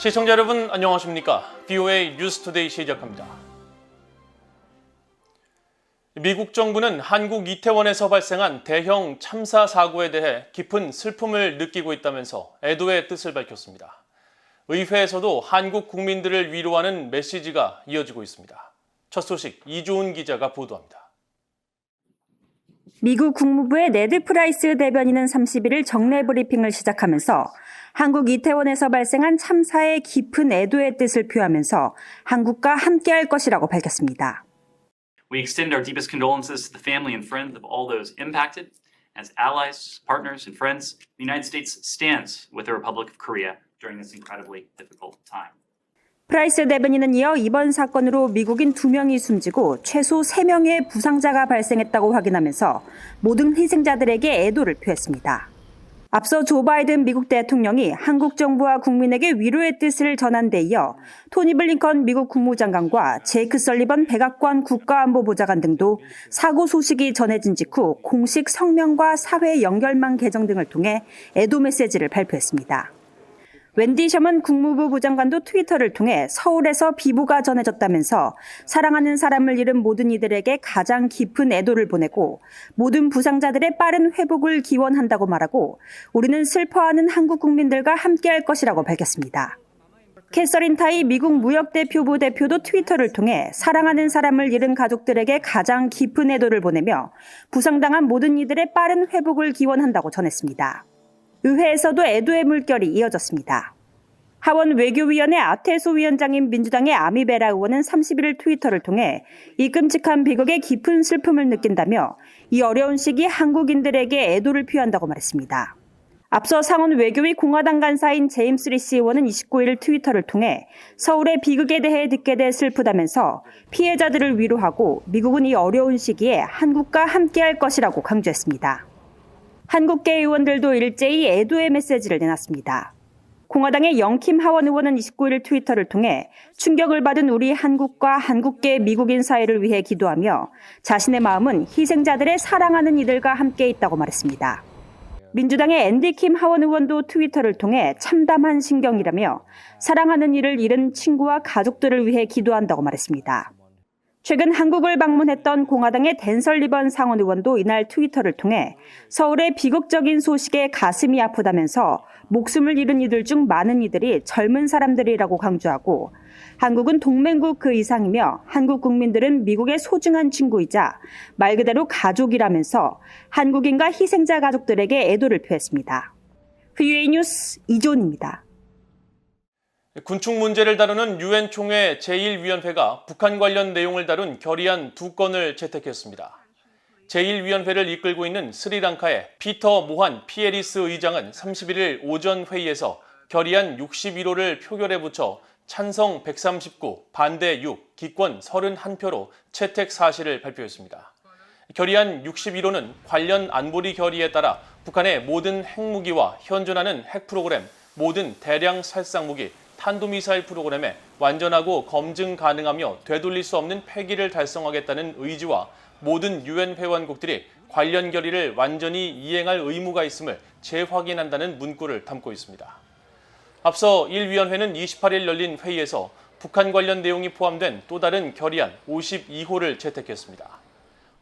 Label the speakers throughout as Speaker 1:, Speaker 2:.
Speaker 1: 시청자 여러분 안녕하십니까? BOA 뉴스투데이 시작합니다. 미국 정부는 한국 이태원에서 발생한 대형 참사 사고에 대해 깊은 슬픔을 느끼고 있다면서 애도의 뜻을 밝혔습니다. 의회에서도 한국 국민들을 위로하는 메시지가 이어지고 있습니다. 첫 소식 이조은 기자가 보도합니다.
Speaker 2: 미국 국무부의 네드 프라이스 대변인은 31일 정례 브리핑을 시작하면서 한국 이태원에서 발생한 참사에 깊은 애도의 뜻을 표하면서 한국과 함께할 것이라고 밝혔습니다.
Speaker 3: We extend our deepest condolences to the family and friends of all those impacted. As allies, partners, and friends, the United States stands with the Republic of Korea during this incredibly difficult time.
Speaker 2: 프라이스 대변인은 이어 이번 사건으로 미국인 2명이 숨지고 최소 3명의 부상자가 발생했다고 확인하면서 모든 희생자들에게 애도를 표했습니다. 앞서 조 바이든 미국 대통령이 한국 정부와 국민에게 위로의 뜻을 전한 데 이어 토니 블링컨 미국 국무장관과 제이크 설리번 백악관 국가안보보좌관 등도 사고 소식이 전해진 직후 공식 성명과 사회 연결망 계정 등을 통해 애도 메시지를 발표했습니다. 웬디 셔먼 국무부 부장관도 트위터를 통해 서울에서 비보가 전해졌다면서 사랑하는 사람을 잃은 모든 이들에게 가장 깊은 애도를 보내고 모든 부상자들의 빠른 회복을 기원한다고 말하고 우리는 슬퍼하는 한국 국민들과 함께할 것이라고 밝혔습니다. 캐서린 타이 미국 무역대표부 대표도 트위터를 통해 사랑하는 사람을 잃은 가족들에게 가장 깊은 애도를 보내며 부상당한 모든 이들의 빠른 회복을 기원한다고 전했습니다. 의회에서도 애도의 물결이 이어졌습니다. 하원 외교위원회 아테소 위원장인 민주당의 아미베라 의원은 31일 트위터를 통해 이 끔찍한 비극에 깊은 슬픔을 느낀다며 이 어려운 시기 한국인들에게 애도를 표한다고 말했습니다. 앞서 상원 외교위 공화당 간사인 제임스 리시 의원은 29일 트위터를 통해 서울의 비극에 대해 듣게 돼 슬프다면서 피해자들을 위로하고 미국은 이 어려운 시기에 한국과 함께할 것이라고 강조했습니다. 한국계 의원들도 일제히 애도의 메시지를 내놨습니다. 공화당의 영킴 하원 의원은 29일 트위터를 통해 충격을 받은 우리 한국과 한국계 미국인 사회를 위해 기도하며 자신의 마음은 희생자들의 사랑하는 이들과 함께 있다고 말했습니다. 민주당의 앤디 킴 하원 의원도 트위터를 통해 참담한 심경이라며 사랑하는 이를 잃은 친구와 가족들을 위해 기도한다고 말했습니다. 최근 한국을 방문했던 공화당의 댄 설리번 상원 의원도 이날 트위터를 통해 서울의 비극적인 소식에 가슴이 아프다면서 목숨을 잃은 이들 중 많은 이들이 젊은 사람들이라고 강조하고 한국은 동맹국 그 이상이며 한국 국민들은 미국의 소중한 친구이자 말 그대로 가족이라면서 한국인과 희생자 가족들에게 애도를 표했습니다. BOA 뉴스 이조은입니다.
Speaker 1: 군축 문제를 다루는 유엔총회 제1위원회가 북한 관련 내용을 다룬 결의안 2건을 채택했습니다. 제1위원회를 이끌고 있는 스리랑카의 피터 모한 피에리스 의장은 31일 오전 회의에서 결의안 61호를 표결에 붙여 찬성 139, 반대 6, 기권 31표로 채택 사실을 발표했습니다. 결의안 61호는 관련 안보리 결의에 따라 북한의 모든 핵무기와 현존하는 핵 프로그램, 모든 대량 살상무기, 탄도미사일 프로그램에 완전하고 검증 가능하며 되돌릴 수 없는 폐기를 달성하겠다는 의지와 모든 유엔 회원국들이 관련 결의를 완전히 이행할 의무가 있음을 재확인한다는 문구를 담고 있습니다. 앞서 1위원회는 28일 열린 회의에서 북한 관련 내용이 포함된 또 다른 결의안 52호를 채택했습니다.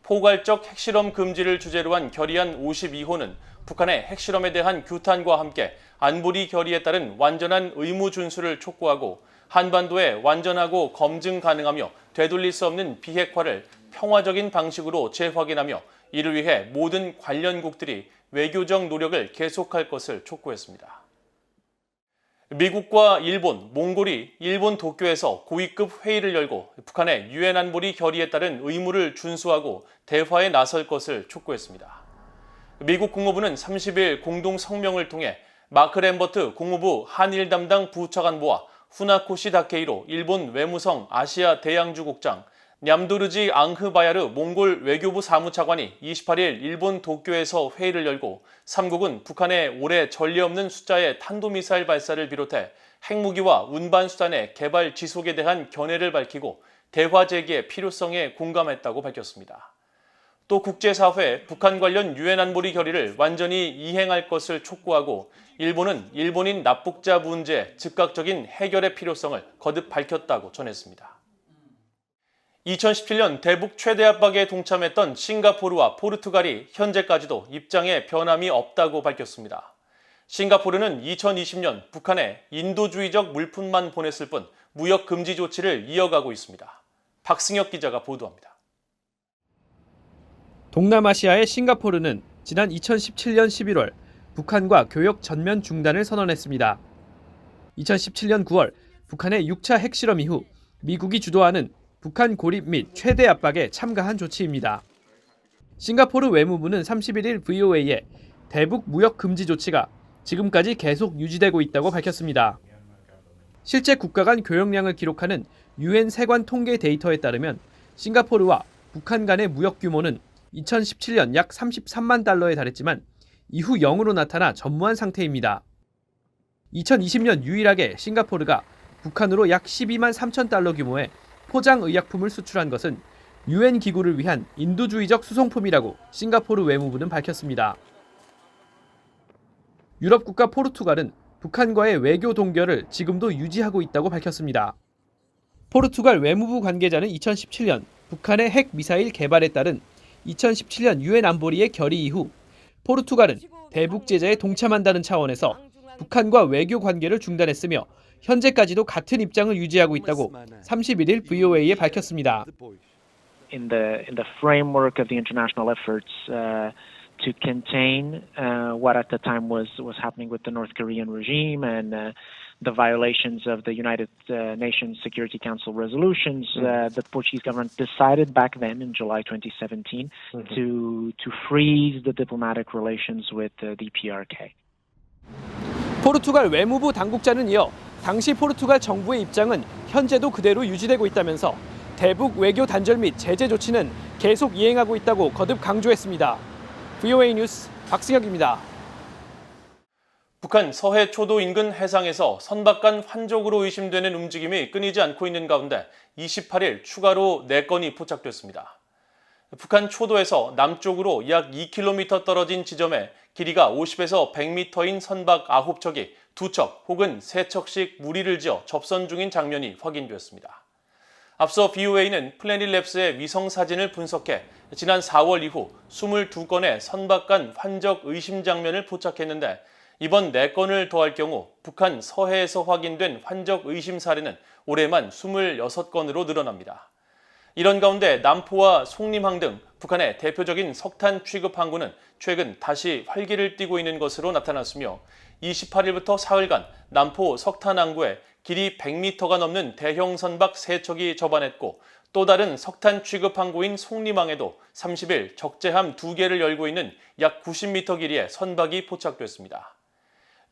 Speaker 1: 포괄적 핵실험 금지를 주제로 한 결의안 52호는 북한의 핵실험에 대한 규탄과 함께 안보리 결의에 따른 완전한 의무 준수를 촉구하고 한반도에 완전하고 검증 가능하며 되돌릴 수 없는 비핵화를 평화적인 방식으로 재확인하며 이를 위해 모든 관련국들이 외교적 노력을 계속할 것을 촉구했습니다. 미국과 일본, 몽골이 일본 도쿄에서 고위급 회의를 열고 북한의 유엔 안보리 결의에 따른 의무를 준수하고 대화에 나설 것을 촉구했습니다. 미국 국무부는 30일 공동 성명을 통해 마크 램버트 국무부 한일 담당 부차관보와 후나코시 다케이로 일본 외무성 아시아 대양주국장, 냠도르지 앙흐바야르 몽골 외교부 사무차관이 28일 일본 도쿄에서 회의를 열고 3국은 북한의 올해 전례 없는 숫자의 탄도미사일 발사를 비롯해 핵무기와 운반수단의 개발 지속에 대한 견해를 밝히고 대화 재개의 필요성에 공감했다고 밝혔습니다. 또 국제사회에 북한 관련 유엔 안보리 결의를 완전히 이행할 것을 촉구하고 일본은 일본인 납북자 문제 즉각적인 해결의 필요성을 거듭 밝혔다고 전했습니다. 2017년 대북 최대 압박에 동참했던 싱가포르와 포르투갈이 현재까지도 입장에 변함이 없다고 밝혔습니다. 싱가포르는 2020년 북한에 인도주의적 물품만 보냈을 뿐 무역 금지 조치를 이어가고 있습니다. 박승혁 기자가 보도합니다.
Speaker 4: 동남아시아의 싱가포르는 지난 2017년 11월 북한과 교역 전면 중단을 선언했습니다. 2017년 9월 북한의 6차 핵실험 이후 미국이 주도하는 북한 고립 및 최대 압박에 참가한 조치입니다. 싱가포르 외무부는 31일 VOA에 대북 무역 금지 조치가 지금까지 계속 유지되고 있다고 밝혔습니다. 실제 국가 간 교역량을 기록하는 유엔 세관 통계 데이터에 따르면 싱가포르와 북한 간의 무역 규모는 2017년 약 33만 달러에 달했지만 이후 0으로 나타나 전무한 상태입니다. 2020년 유일하게 싱가포르가 북한으로 약 12만 3천 달러 규모의 포장의약품을 수출한 것은 유엔 기구를 위한 인도주의적 수송품이라고 싱가포르 외무부는 밝혔습니다. 유럽 국가 포르투갈은 북한과의 외교 동결을 지금도 유지하고 있다고 밝혔습니다. 포르투갈 외무부 관계자는 2017년 북한의 핵 미사일 개발에 따른 2017년 유엔 안보리의 결의 이후 포르투갈은 대북 제재에 동참한다는 차원에서 북한과 외교 관계를 중단했으며 현재까지도 같은 입장을 유지하고 있다고 31일 VOA에 밝혔습니다.
Speaker 5: In the framework of the international efforts to contain what at the time was happening with the North Korean regime and the violations of the United Nations Security Council resolutions, the Portuguese government decided back then in July 2017 to freeze the diplomatic relations with the DPRK.
Speaker 4: 포르투갈 외무부 당국자는 이어 당시 포르투갈 정부의 입장은 현재도 그대로 유지되고 있다면서 대북 외교 단절 및 제재 조치는 계속 이행하고 있다고 거듭 강조했습니다. VOA 뉴스 박승혁입니다.
Speaker 1: 북한 서해 초도 인근 해상에서 선박 간 환족으로 의심되는 움직임이 끊이지 않고 있는 가운데 28일 추가로 4건이 포착됐습니다. 북한 초도에서 남쪽으로 약 2km 떨어진 지점에 길이가 50에서 100m인 선박 9척이 2척 혹은 3척씩 무리를 지어 접선 중인 장면이 확인됐습니다. 앞서 BOA는 플래닛랩스의 위성 사진을 분석해 지난 4월 이후 22건의 선박 간 환적 의심 장면을 포착했는데 이번 4건을 더할 경우 북한 서해에서 확인된 환적 의심 사례는 올해만 26건으로 늘어납니다. 이런 가운데 남포와 송림항 등 북한의 대표적인 석탄 취급 항구는 최근 다시 활기를 띠고 있는 것으로 나타났으며 28일부터 사흘간 남포 석탄 항구에 길이 100m가 넘는 대형 선박 3척이 접안했고 또 다른 석탄 취급 항구인 송림항에도 30일 적재함 2개를 열고 있는 약 90m 길이의 선박이 포착됐습니다.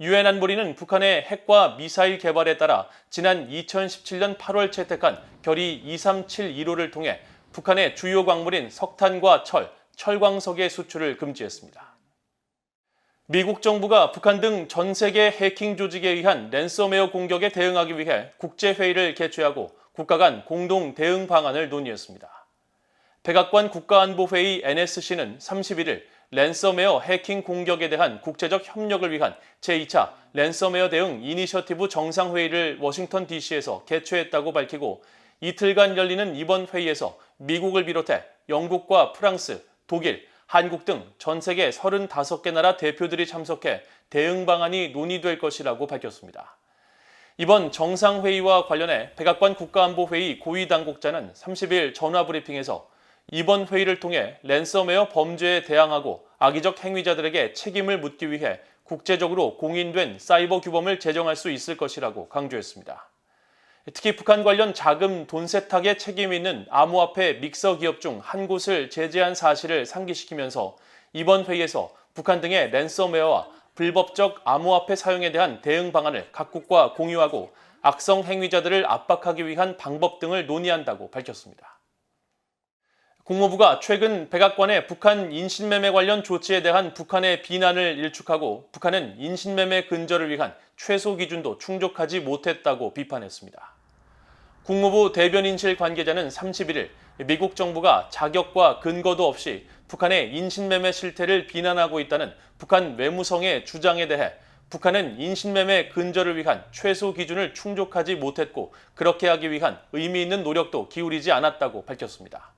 Speaker 1: 유엔 안보리는 북한의 핵과 미사일 개발에 따라 지난 2017년 8월 채택한 결의 2371호를 통해 북한의 주요 광물인 석탄과 철광석의 수출을 금지했습니다. 미국 정부가 북한 등 전 세계 해킹 조직에 의한 랜섬웨어 공격에 대응하기 위해 국제회의를 개최하고 국가 간 공동 대응 방안을 논의했습니다. 백악관 국가안보회의 NSC는 31일 랜섬웨어 해킹 공격에 대한 국제적 협력을 위한 제2차 랜섬웨어 대응 이니셔티브 정상회의를 워싱턴 DC에서 개최했다고 밝히고 이틀간 열리는 이번 회의에서 미국을 비롯해 영국과 프랑스, 독일, 한국 등 전 세계 35개 나라 대표들이 참석해 대응 방안이 논의될 것이라고 밝혔습니다. 이번 정상회의와 관련해 백악관 국가안보회의 고위 당국자는 30일 전화브리핑에서 이번 회의를 통해 랜섬웨어 범죄에 대항하고 악의적 행위자들에게 책임을 묻기 위해 국제적으로 공인된 사이버 규범을 제정할 수 있을 것이라고 강조했습니다. 특히 북한 관련 자금 돈 세탁에 책임이 있는 암호화폐 믹서 기업 중 한 곳을 제재한 사실을 상기시키면서 이번 회의에서 북한 등의 랜섬웨어와 불법적 암호화폐 사용에 대한 대응 방안을 각국과 공유하고 악성 행위자들을 압박하기 위한 방법 등을 논의한다고 밝혔습니다. 국무부가 최근 백악관의 북한 인신매매 관련 조치에 대한 북한의 비난을 일축하고 북한은 인신매매 근절을 위한 최소 기준도 충족하지 못했다고 비판했습니다. 국무부 대변인실 관계자는 31일 미국 정부가 자격과 근거도 없이 북한의 인신매매 실태를 비난하고 있다는 북한 외무성의 주장에 대해 북한은 인신매매 근절을 위한 최소 기준을 충족하지 못했고 그렇게 하기 위한 의미 있는 노력도 기울이지 않았다고 밝혔습니다.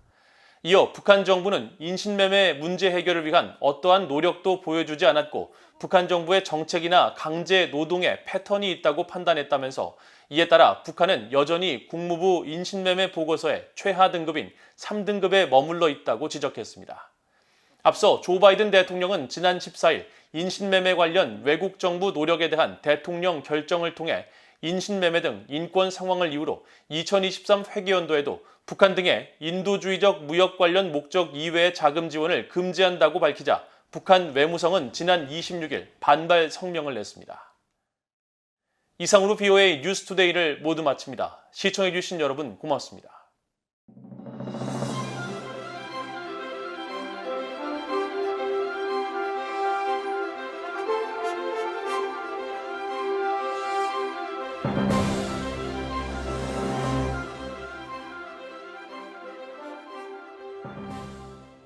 Speaker 1: 이어 북한 정부는 인신매매 문제 해결을 위한 어떠한 노력도 보여주지 않았고 북한 정부의 정책이나 강제 노동의 패턴이 있다고 판단했다면서 이에 따라 북한은 여전히 국무부 인신매매 보고서의 최하 등급인 3등급에 머물러 있다고 지적했습니다. 앞서 조 바이든 대통령은 지난 14일 인신매매 관련 외국 정부 노력에 대한 대통령 결정을 통해 인신매매 등 인권 상황을 이유로 2023 회계연도에도 북한 등의 인도주의적 무역 관련 목적 이외의 자금 지원을 금지한다고 밝히자 북한 외무성은 지난 26일 반발 성명을 냈습니다. 이상으로 BOA 뉴스투데이를 모두 마칩니다. 시청해주신 여러분 고맙습니다.